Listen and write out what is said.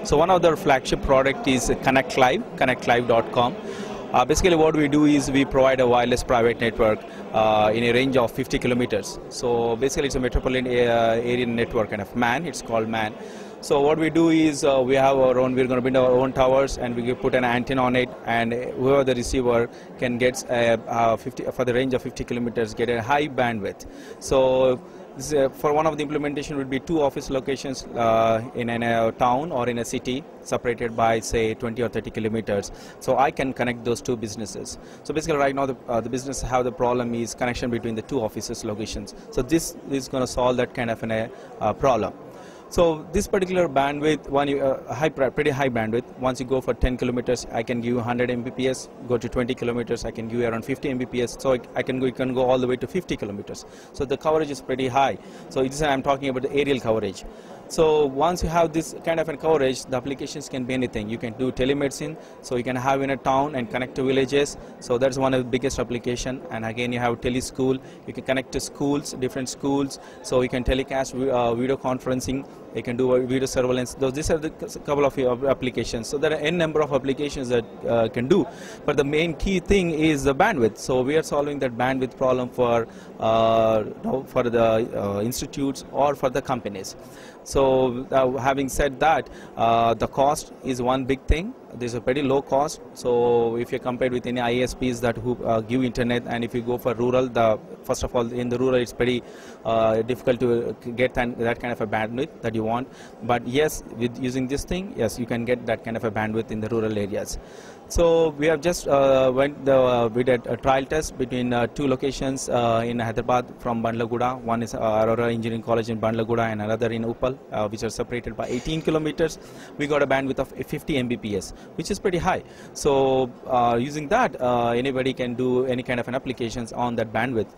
So one of the flagship product is Connect Live, connectlive.com. Basically what we do is we provide a wireless private network in a range of 50 kilometers. So basically it's a metropolitan area network kind of MAN, it's called MAN. So what we do is we have our own, we're going to build our own towers and we put an antenna on it, and whoever the receiver can get for the range of 50 kilometers get a high bandwidth. So for one of the implementation would be 2 office locations in a town or in a city separated by say 20 or 30 kilometers. So I can connect those 2 businesses. So basically right now the business have the problem is connection between the 2 offices locations. So this is going to solve that kind of a problem. So this particular bandwidth, pretty high bandwidth. Once you go for 10 kilometers, I can give you 100 Mbps. Go to 20 kilometers, I can give you around 50 Mbps. So you can go all the way to 50 kilometers. So the coverage is pretty high. So I'm talking about the aerial coverage. So once you have this kind of a coverage, the applications can be anything. You can do telemedicine, so you can have in a town and connect to villages. So that's one of the biggest application. And again, you have teleschool. You can connect to schools, different schools. So you can telecast video conferencing. You can do video surveillance. These are the couple of applications. So there are n number of applications that can do. But the main key thing is the bandwidth. So we are solving that bandwidth problem for the institutes or for the companies. So having said that, the cost is one big thing. There's a pretty low cost. So if you compare with any ISPs that who give internet, and if you go for rural, first of all in the rural it's pretty difficult to get that kind of a bandwidth that you want. But yes, with using this thing, yes, you can get that kind of a bandwidth in the rural areas. So we have just we did a trial test between 2 locations in Hyderabad from Bandlaguda. One is Aurora Engineering College in Bandlaguda and another in Uppal, which are separated by 18 kilometers. We got a bandwidth of 50 Mbps, which is pretty high. So using that, anybody can do any kind of an applications on that bandwidth.